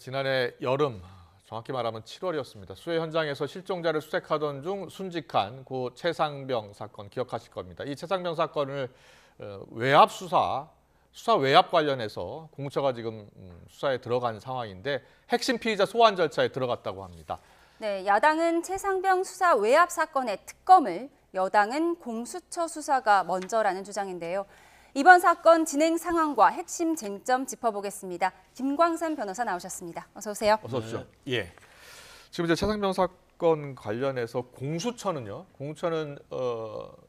지난해 여름, 정확히 말하면 7월이었습니다. 수해 현장에서 실종자를 수색하던 중 순직한 고 최상병 사건 기억하실 겁니다. 이 최상병 사건을 외압 수사 외압 관련해서 공처가 지금 수사에 들어간 상황인데 핵심 피의자 소환 절차에 들어갔다고 합니다. 네, 야당은 최상병 수사 외압 사건의 특검을, 여당은 공수처 수사가 먼저라는 주장인데요. 이번 사건 진행 상황과 핵심 쟁점 짚어보겠습니다. 김광산 변호사 나오셨습니다. 어서 오세요. 어서 오십시오. 예. 지금 이제 최상병 사건 관련해서 공수처는요. 공수처는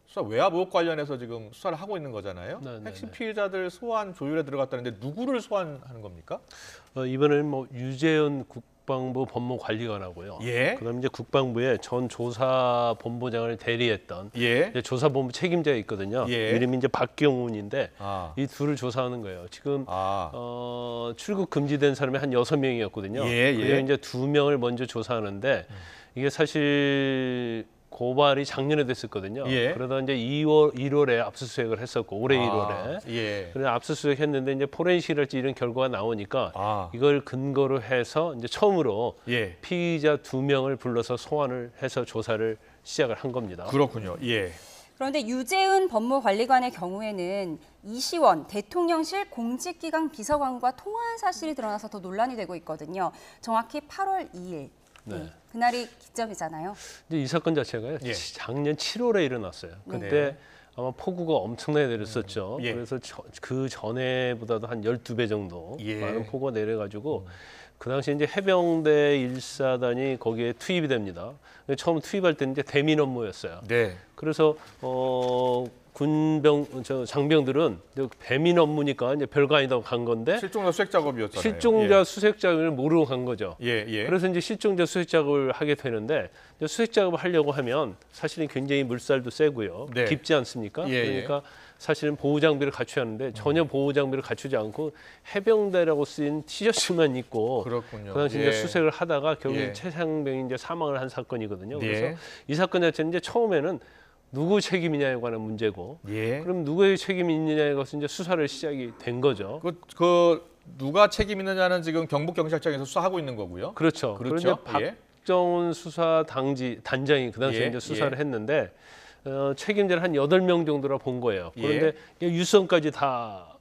수사 외압 의혹 관련해서 지금 수사를 하고 있는 거잖아요. 핵심 피의자들 소환 조율에 들어갔다는데 누구를 소환하는 겁니까? 이번에는 뭐 유재현 국방부 법무관리관하고요. 예. 그다음 이제 국방부의 전 조사본부장을 대리했던 예. 이제 조사본부 책임자가 있거든요. 예. 이름이 이제 박경훈인데 이 둘을 조사하는 거예요. 지금 출국 금지된 사람이 한 6명이었거든요. 예. 그래서 이제 2명을 먼저 조사하는데 이게 사실 고발이 작년에 됐었거든요. 예. 그러다 이제 1월에 압수수색을 했었고 올해 1월에. 예. 그래서 압수수색했는데 이제 포렌식이랄지 이런 결과가 나오니까 이걸 근거로 해서 이제 처음으로 피의자 2명을 불러서 소환을 해서 조사를 시작을 한 겁니다. 그렇군요. 예. 그런데 유재은 법무관리관의 경우에는 이시원 대통령실 공직기강 비서관과 통화한 사실이 드러나서 더 논란이 되고 있거든요. 정확히 8월 2일. 네. 그날이 기점이잖아요. 이제 이 사건 자체가 작년 7월에 일어났어요. 그때 아마 폭우가 엄청나게 내렸었죠. 그래서 그 전에보다도 한 12배 정도 많은 폭우가 내려가지고 그 당시 이제 해병대 1사단이 거기에 투입이 됩니다. 처음 투입할 때는 이제 대민 업무였어요. 네. 그래서 장병들은 배민 업무니까 이제 별거 아니다고 간 건데 실종자 수색 작업이었잖아요. 실종자 수색 작업을 모르고 간 거죠. 예. 그래서 이제 실종자 수색 작업을 하게 되는데 수색 작업을 하려고 하면 사실은 굉장히 물살도 세고요. 깊지 않습니까? 그러니까 사실은 보호 장비를 갖춰야 하는데 전혀 보호 장비를 갖추지 않고 해병대라고 쓰인 티셔츠만 입고 그렇군요. 그 당시 이제 수색을 하다가 결국 최상병이 이제 사망을 한 사건이거든요. 그래서 이 사건 자체는 이제 처음에는 누구 책임이냐에 관한 문제고, 그럼 누구의 책임이 있느냐에 것은 이제 수사를 시작이 된 거죠. 누가 책임 있느냐는 지금 경북경찰청에서 수사하고 있는 거고요. 그렇죠. 그런데 박정훈 수사 단장이 그 당시에 이제 수사를 했는데 책임자를 한 8명 정도라 본 거예요. 그런데 유서까지 다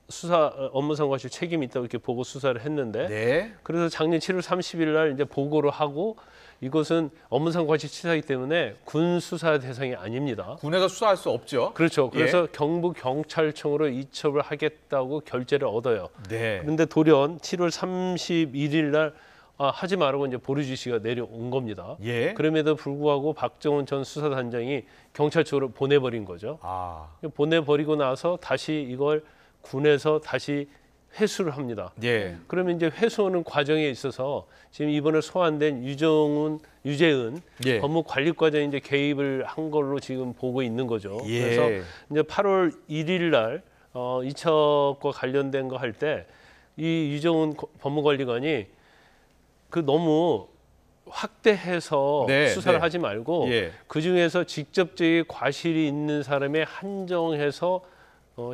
수사 업무상과실 책임이 있다고 이렇게 보고 수사를 했는데, 그래서 작년 7월 30일 날 이제 보고를 하고 이것은 업무상과실 치사이기 때문에 군 수사 대상이 아닙니다. 군에서 수사할 수 없죠. 그렇죠. 그래서 경북경찰청으로 이첩을 하겠다고 결재를 얻어요. 그런데 돌연 7월 31일 날 하지 말라고 이제 보류 지시가 내려온 겁니다. 그럼에도 불구하고 박정훈 전 수사단장이 경찰청으로 보내버린 거죠. 보내버리고 나서 다시 이걸 군에서 다시 회수를 합니다. 그러면 이제 회수하는 과정에 있어서 지금 이번에 소환된 유재은 법무관리과장이 이제 개입을 한 걸로 지금 보고 있는 거죠. 그래서 이제 8월 1일 날 이첩과 관련된 거 할 때 이 유재은 법무관리관이 너무 확대해서 수사를 하지 말고 그 중에서 직접적인 과실이 있는 사람에 한정해서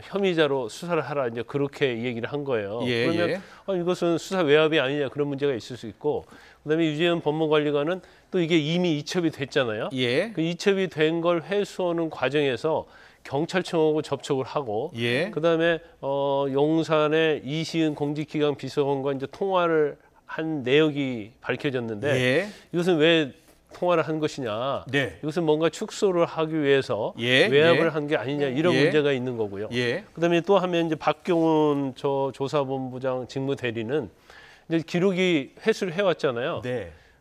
혐의자로 수사를 하라 이제 그렇게 얘기를 한 거예요. 그러면 이것은 수사 외압이 아니냐 그런 문제가 있을 수 있고, 그다음에 유재현 법무관리관은 또 이게 이미 이첩이 됐잖아요. 그 이첩이 된 걸 회수하는 과정에서 경찰청하고 접촉을 하고, 그다음에 용산의 이시은 공직기강 비서관과 이제 통화를 한 내역이 밝혀졌는데 이것은 왜 통화를 한 것이냐, 이것은 뭔가 축소를 하기 위해서 외압을 한 게 아니냐 이런 문제가 있는 거고요. 그다음에 또 하면 이제 박경훈 조사본부장 직무대리는 이제 기록이 회수를 해왔잖아요.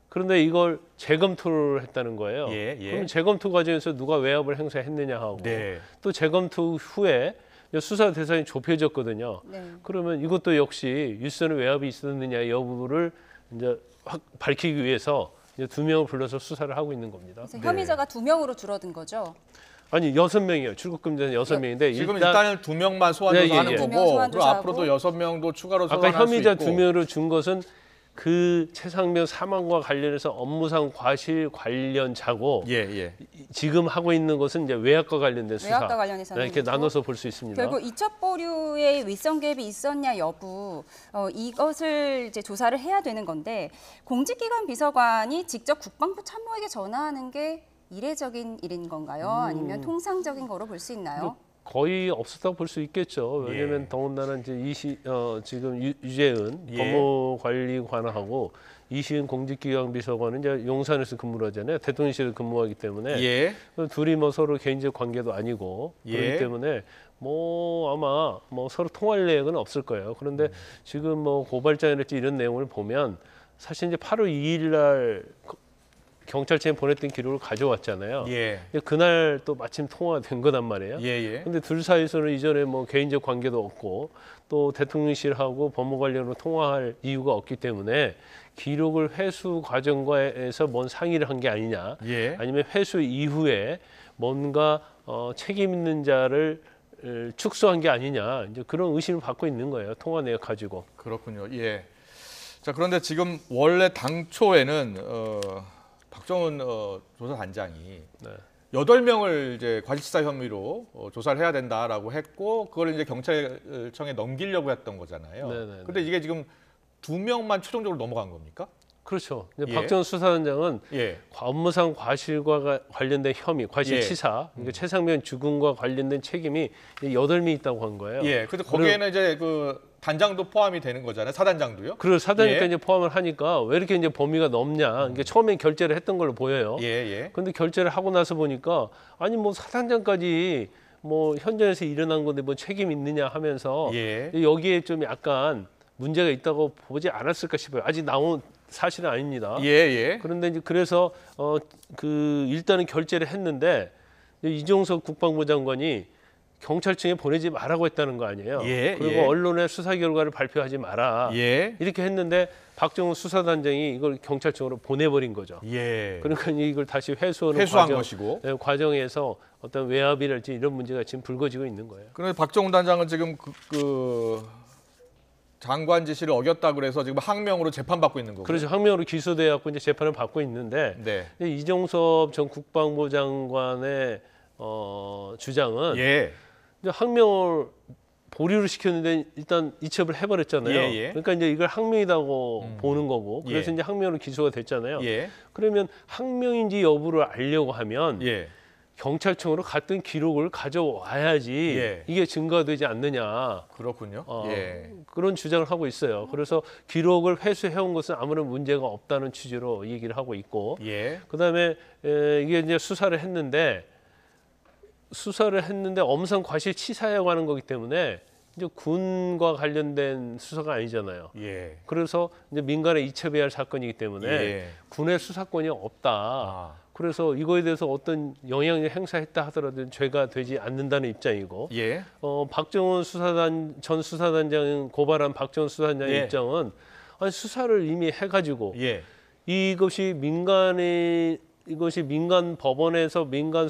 그런데 이걸 재검토를 했다는 거예요. 그럼 재검토 과정에서 누가 외압을 행사했느냐 하고 또 재검토 후에 수사 대상이 좁혀졌거든요. 그러면 이것도 역시 유선의 외압이 있었느냐 여부를 이제 확 밝히기 위해서 이제 2명을 불러서 수사를 하고 있는 겁니다. 혐의자가 2명으로 줄어든 거죠? 아니 6명이에요. 출국금지는 6명인데 지금 일단은 2명만 소환 조사하는 거고, 그리고 앞으로도 6명도 추가로 소환할 수 있고. 아까 혐의자 2명으로 준 것은 그 최상병 사망과 관련해서 업무상 과실 관련자고 지금 하고 있는 것은 이제 외압과 관련된 수사. 외압과 관련해서는 이렇게 나눠서 볼 수 있습니다. 결국 이첩 보류의 윗선 개입이 있었냐 여부 이것을 이제 조사를 해야 되는 건데 공직기관 비서관이 직접 국방부 참모에게 전화하는 게 이례적인 일인 건가요? 아니면 통상적인 거로 볼 수 있나요? 거의 없었다고 볼 수 있겠죠. 왜냐하면 더군다나 이제 지금 유재은 법무관리관하고 이시은 공직기강 비서관은 이제 용산에서 근무를 하잖아요. 대통령실에서 근무하기 때문에 둘이 뭐 서로 개인적 관계도 아니고 그렇기 때문에 뭐 아마 뭐 서로 통할 내역은 없을 거예요. 그런데 지금 뭐 고발장이랄지 이런 내용을 보면 사실 이제 8월 2일 날 경찰청에 보냈던 기록을 가져왔잖아요. 그날 또 마침 통화가 된 거단 말이에요. 근데 둘 사이에서는 이전에 뭐 개인적 관계도 없고 또 대통령실하고 법무관리로 통화할 이유가 없기 때문에 기록을 회수 과정과에서 뭔 상의를 한 게 아니냐, 아니면 회수 이후에 뭔가 책임 있는 자를 축소한 게 아니냐, 이제 그런 의심을 받고 있는 거예요. 통화 내역 가지고. 그렇군요. 자, 그런데 지금 원래 당초에는 박정훈 조사단장이 8명을 이제 과실치사 혐의로 조사를 해야 된다라고 했고 그걸 이제 경찰청에 넘기려고 했던 거잖아요. 그런데 이게 지금 2명만 최종적으로 넘어간 겁니까? 그렇죠. 박정훈 수사단장은 업무상 과실과 관련된 혐의, 과실치사, 그러니까 최상병 죽음과 관련된 책임이 8명이 있다고 한 거예요. 근데 거기에는 이제 그 단장도 포함이 되는 거잖아요. 사단장도요? 그리고 사단이니까 이제 포함을 하니까 왜 이렇게 이제 범위가 넓냐. 그러니까 처음엔 결재를 했던 걸로 보여요. 그런데 결재를 하고 나서 보니까 아니 뭐 사단장까지 뭐 현장에서 일어난 건데 뭐 책임 있느냐 하면서 여기에 좀 약간 문제가 있다고 보지 않았을까 싶어요. 아직 나온 사실은 아닙니다. 그런데 이제 그래서 그 일단은 결재를 했는데 이종석 국방부 장관이 경찰청에 보내지 말라고 했다는 거 아니에요. 그리고 언론에 수사 결과를 발표하지 마라. 이렇게 했는데 박정훈 수사단장이 이걸 경찰청으로 보내버린 거죠. 그러니까 이걸 다시 회수한 것이고 과정에서 어떤 외압이랄지 이런 문제가 지금 불거지고 있는 거예요. 그런데 박정훈 단장은 지금 그 장관 지시를 어겼다 그래서 지금 항명으로 재판받고 있는 거고요. 그렇죠. 항명으로 기소돼 갖고 이제 재판을 받고 있는데 이종섭 전 국방부 장관의 주장은 이제 항명을 보류를 시켰는데 일단 이첩을 해버렸잖아요. 그러니까 이제 이걸 항명이라고 보는 거고, 그래서 이제 항명으로 기소가 됐잖아요. 그러면 항명인지 여부를 알려고 하면 경찰청으로 갔던 기록을 가져와야지 이게 증거가 되지 않느냐. 그렇군요. 그런 주장을 하고 있어요. 그래서 기록을 회수해온 것은 아무런 문제가 없다는 취지로 얘기를 하고 있고, 그다음에 이게 이제 수사를 했는데 업무상 과실치사에 관한 거기 때문에 이제 군과 관련된 수사가 아니잖아요. 그래서 이제 민간에 이첩해야 할 사건이기 때문에 군의 수사권이 없다. 그래서 이거에 대해서 어떤 영향을 행사했다 하더라도 죄가 되지 않는다는 입장이고, 박정훈 전 수사단장 고발한 박정훈 수사단장의 입장은 아니, 수사를 이미 해가지고 이것이 민간 법원에서 민간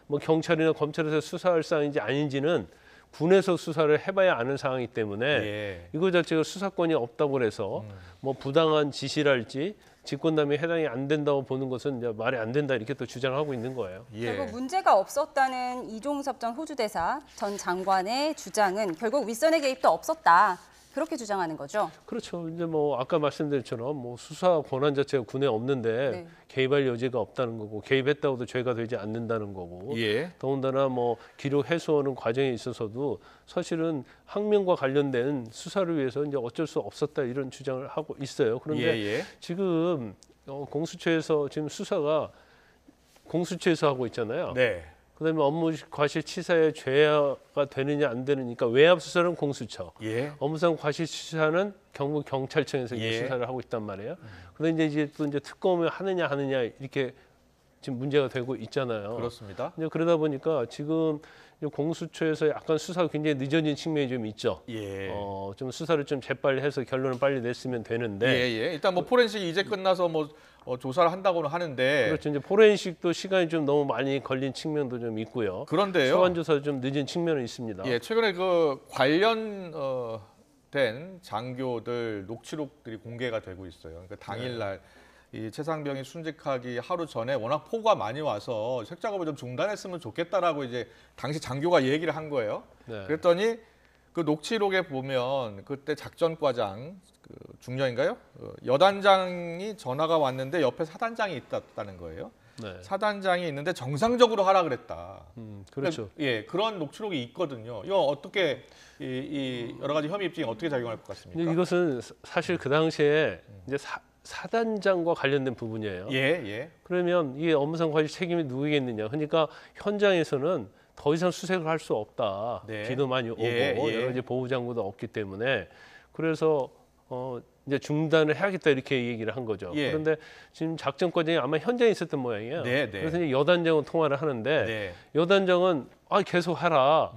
뭐 경찰이나 검찰에서 수사할 사항인지 아닌지는 군에서 수사를 해봐야 아는 상황이기 때문에 이거 자체가 수사권이 없다고 해서 뭐 부당한 지시랄지 직권남용에 해당이 안 된다고 보는 것은 이제 말이 안 된다 이렇게 또 주장하고 있는 거예요. 결국 문제가 없었다는 이종섭 전 호주대사 전 장관의 주장은 결국 윗선의 개입도 없었다. 그렇게 주장하는 거죠. 그렇죠. 이제 뭐 아까 말씀드린 것처럼 뭐 수사 권한 자체가 군에 없는데 개입할 여지가 없다는 거고, 개입했다고도 죄가 되지 않는다는 거고, 더군다나 뭐 기록 해소하는 과정에 있어서도 사실은 항명과 관련된 수사를 위해서 이제 어쩔 수 없었다 이런 주장을 하고 있어요. 그런데 지금 공수처에서 지금 수사가 공수처에서 하고 있잖아요. 그다음에 업무 과실치사의 죄가 되느냐 안 되느니까 외압 수사는 공수처, 업무상 과실치사는 경북 경찰청에서 이제 수사를 하고 있단 말이에요. 그런데 이제 또 이제 특검을 하느냐 이렇게 지금 문제가 되고 있잖아요. 그렇습니다. 이제 그러다 보니까 지금 공수처에서 약간 수사가 굉장히 늦어진 측면이 좀 있죠. 좀 수사를 좀 재빨리 해서 결론을 빨리 냈으면 되는데. 일단 뭐 포렌식이 이제 끝나서 뭐 조사를 한다고는 하는데. 그렇죠. 이제 포렌식도 시간이 좀 너무 많이 걸린 측면도 좀 있고요. 그런데요. 소환 조사도 좀 늦은 측면은 있습니다. 최근에 그 관련 된 장교들 녹취록들이 공개가 되고 있어요. 그러니까 당일날 이 최상병이 순직하기 하루 전에 워낙 포구가 많이 와서 색 작업을 좀 중단했으면 좋겠다라고 이제 당시 장교가 얘기를 한 거예요. 네. 그랬더니 그 녹취록에 보면 그때 작전과장 그 중령인가요? 여단장이 전화가 왔는데 옆에 사단장이 있다는 거예요. 네. 사단장이 있는데 정상적으로 하라 그랬다. 그렇죠. 그러니까, 예, 그런 녹취록이 있거든요. 이거 어떻게 이 여러 가지 혐의 입증이 어떻게 작용할 것 같습니까? 근데 이것은 사실 그 당시에 이제 사단장과 관련된 부분이에요. 예, 예. 그러면 이 업무상 과실 책임이 누구겠느냐? 그러니까 현장에서는 더 이상 수색을 할 수 없다. 네. 비도 많이 오고 예, 예. 여러 가지 보호 장구도 없기 때문에 그래서 이제 중단을 해야겠다 이렇게 얘기를 한 거죠. 예. 그런데 지금 작전 과정이 아마 현장에 있었던 모양이에요. 네, 네. 그래서 이제 여단장은 통화를 하는데 네. 여단장은 계속 하라.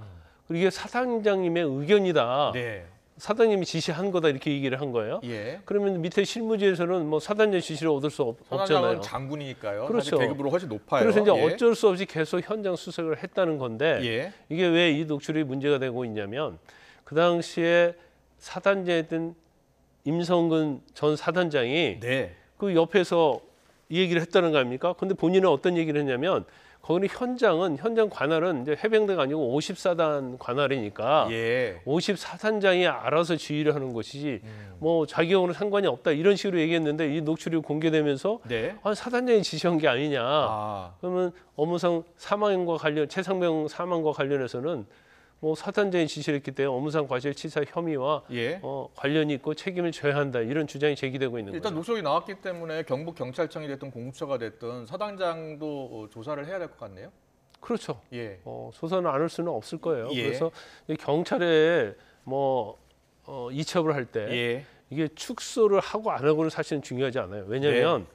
그리고 이게 사단장님의 의견이다. 네. 사단님이 지시한 거다 이렇게 얘기를 한 거예요. 예. 그러면 밑에 실무지에서는 뭐 사단장 지시를 얻을 수 없잖아요. 사단장은 장군이니까요. 그렇죠. 사실 계급으로 훨씬 높아요. 그래서 이제 예. 어쩔 수 없이 계속 현장 수색을 했다는 건데 예. 이게 왜 이 녹취록이 문제가 되고 있냐면 그 당시에 사단장이었던 임성근 전 사단장이 네. 그 옆에서 이 얘기를 했다는 거 아닙니까? 근데 본인은 어떤 얘기를 했냐면 거기는 현장 관할은 이제 해병대가 아니고 54단 관할이니까 예. 54단장이 알아서 지휘를 하는 것이지 뭐 자기하고는 상관이 없다 이런 식으로 얘기했는데 이 녹취록이 공개되면서 네. 사단장이 지시한 게 아니냐. 아. 그러면 업무상 최상병 사망과 관련해서는 뭐 사단장이 지시를 했기 때문에 업무상 과실치사 혐의와 예. 관련이 있고 책임을 져야 한다 이런 주장이 제기되고 있는 일단 거죠. 녹취록이 나왔기 때문에 경북 경찰청이 됐든 공수처가 됐든 사단장도 조사를 해야 될 것 같네요. 그렇죠. 예. 조사는 안 할 수는 없을 거예요. 예. 그래서 이 경찰에 뭐 이첩을 할 때 예. 이게 축소를 하고 안 하고는 사실은 중요하지 않아요. 왜냐하면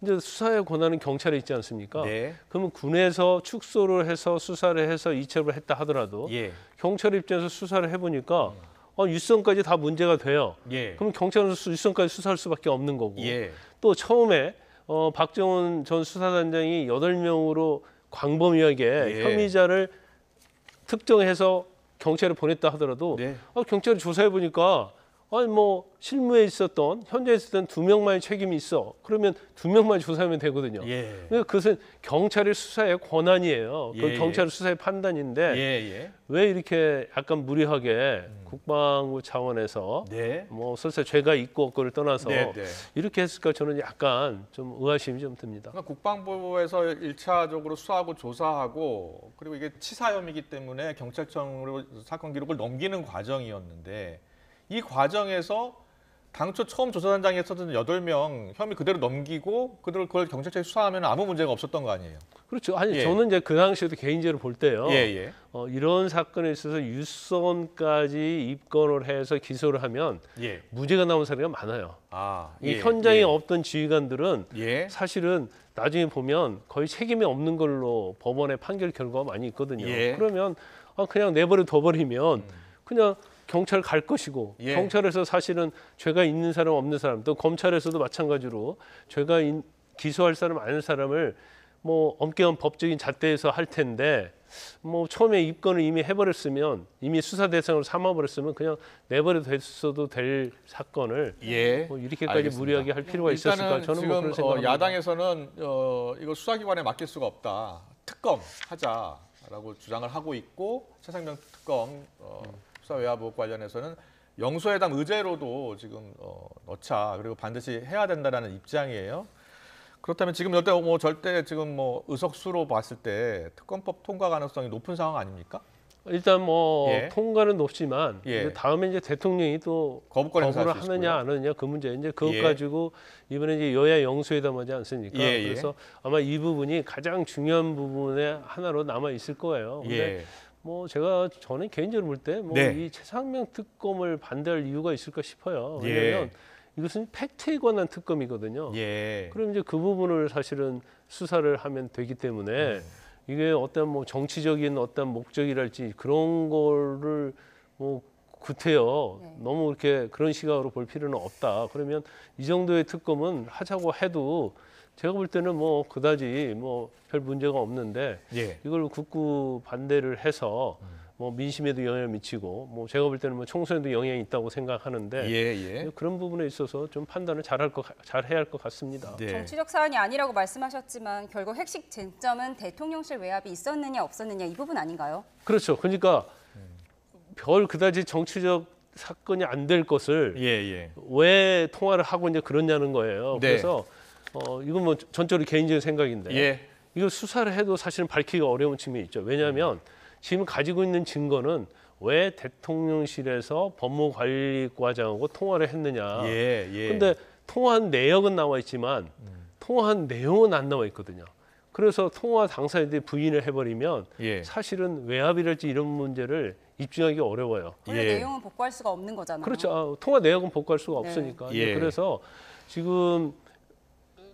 이제 수사의 권한은 경찰에 있지 않습니까? 네. 그러면 군에서 축소를 해서 수사를 해서 이첩을 했다 하더라도 예. 경찰 입장에서 수사를 해보니까 윗선까지 다 문제가 돼요. 예. 그럼 경찰은 윗선까지 수사할 수밖에 없는 거고 예. 또 처음에 박정훈 전 수사단장이 8명으로 광범위하게 예. 혐의자를 특정해서 경찰에 보냈다 하더라도 네. 경찰이 조사해 보니까 뭐 실무에 있었던 현장에 있었던 2명만의 책임이 있어. 그러면 2명만 조사하면 되거든요. 예. 그러니까 그것은 경찰의 수사의 권한이에요. 그 예. 경찰의 수사의 판단인데 예. 왜 이렇게 약간 무리하게 국방부 차원에서 네. 뭐 설사 죄가 있고 없고를 떠나서 네. 네. 이렇게 했을까 저는 약간 좀 의아심이 좀 듭니다. 그러니까 국방부에서 1차적으로 수사하고 조사하고 그리고 이게 치사 혐의이기 때문에 경찰청으로 사건 기록을 넘기는 과정이었는데 이 과정에서 당초 처음 조사단장이 했었던 8명 혐의 그대로 넘기고 그걸 경찰청에 수사하면 아무 문제가 없었던 거 아니에요? 그렇죠. 아니 예. 저는 이제 그 당시에도 개인적으로 볼 때요. 예. 이런 사건에 있어서 유선까지 입건을 해서 기소를 하면 예. 무죄가 나온 사례가 많아요. 아, 이 현장에 없던 지휘관들은 예. 사실은 나중에 보면 거의 책임이 없는 걸로 법원의 판결 결과가 많이 있거든요. 예. 그러면 그냥 내버려 둬버리면 그냥 경찰 갈 것이고 예. 경찰에서 사실은 죄가 있는 사람 없는 사람 또 검찰에서도 마찬가지로 기소할 사람 아닌 사람을 뭐 엄격한 법적인 잣대에서 할 텐데 뭐 처음에 입건을 이미 해버렸으면 이미 수사 대상으로 삼아버렸으면 그냥 내버려 뒀어도 될 사건을 예. 뭐 이렇게까지 알겠습니다. 무리하게 할 필요가 있었을까 일단은 저는 지금 뭐 그런 생각합니다. 야당에서는 이거 수사기관에 맡길 수가 없다. 특검 하자라고 주장을 하고 있고 최상병 특검 수사외화부 관련해서는 영수회담 의제로도 지금 넣자 그리고 반드시 해야 된다라는 입장이에요. 그렇다면 지금 여태 뭐 절대 지금 뭐 의석수로 봤을 때 특검법 통과 가능성이 높은 상황 아닙니까? 일단 뭐 예. 통과는 높지만 예. 이제 다음에 이제 대통령이 또 거부권 행사할 거부를 수 하느냐 있고요. 안 하느냐 그 문제 이제 그것 예. 가지고 이번에 이제 여야 영수회담하지 않습니까? 예. 그래서 아마 이 부분이 가장 중요한 부분의 하나로 남아 있을 거예요. 근데 예. 뭐 저는 개인적으로 볼 때 뭐 네. 이 최상병 특검을 반대할 이유가 있을까 싶어요. 예. 왜냐하면 이것은 팩트에 관한 특검이거든요. 예. 그럼 이제 그 부분을 사실은 수사를 하면 되기 때문에 이게 어떤 뭐 정치적인 어떤 목적이랄지 그런 거를 뭐 구태여 네. 너무 이렇게 그런 시각으로 볼 필요는 없다. 그러면 이 정도의 특검은 하자고 해도 제가 볼 때는 뭐 그다지 뭐 별 문제가 없는데 예. 이걸 극구 반대를 해서 뭐 민심에도 영향을 미치고 뭐 제가 볼 때는 뭐 총선에도 영향이 있다고 생각하는데 예. 그런 부분에 있어서 좀 판단을 잘 해야 할 것 같습니다. 네. 정치적 사안이 아니라고 말씀하셨지만 결국 핵심 쟁점은 대통령실 외압이 있었느냐 없었느냐 이 부분 아닌가요? 그렇죠. 그러니까 별 그다지 정치적 사건이 안 될 것을 예. 왜 통화를 하고 이제 그러냐는 거예요. 네. 그래서 이건 뭐 전적으로 개인적인 생각인데 예. 이거 수사를 해도 사실은 밝히기가 어려운 측면이 있죠. 왜냐하면 지금 가지고 있는 증거는 왜 대통령실에서 법무관리과장하고 통화를 했느냐. 예. 근데 통화한 내역은 나와 있지만 통화한 내용은 안 나와 있거든요. 그래서 통화 당사자들이 부인을 해버리면 예. 사실은 외압이랄지 이런 문제를 입증하기 어려워요. 원래 예. 내용은 복구할 수가 없는 거잖아요. 그렇죠. 통화 내역은 복구할 수가 네. 없으니까. 예. 이제 그래서 지금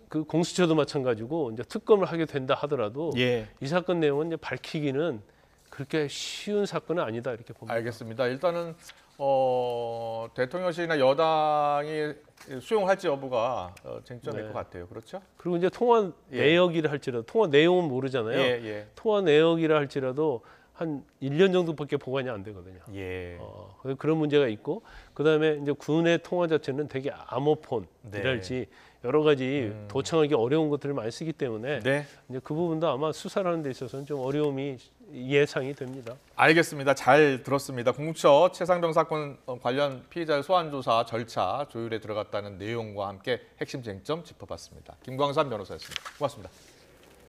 그 공수처도 마찬가지고 이제 특검을 하게 된다 하더라도 예. 이 사건 내용은 이제 밝히기는 그렇게 쉬운 사건은 아니다 이렇게 봅니다. 알겠습니다. 일단은 대통령실이나 여당이 수용할지 여부가 쟁점일 네. 것 같아요. 그렇죠? 그리고 이제 통화 예. 내역이라 할지라도 통화 내용은 모르잖아요. 예. 통화 내역이라 할지라도 한 1년 정도밖에 보관이 안 되거든요. 예. 그런 문제가 있고 그다음에 이제 군의 통화 자체는 되게 암호폰이랄지 여러 가지 도청하기 어려운 것들을 많이 쓰기 때문에 네. 이제 그 부분도 아마 수사를 하는 데 있어서는 좀 어려움이 예상이 됩니다. 알겠습니다. 잘 들었습니다. 공수처 최상병 사건 관련 피의자의 소환 조사 절차 조율에 들어갔다는 내용과 함께 핵심 쟁점 짚어봤습니다. 김광삼 변호사였습니다. 고맙습니다.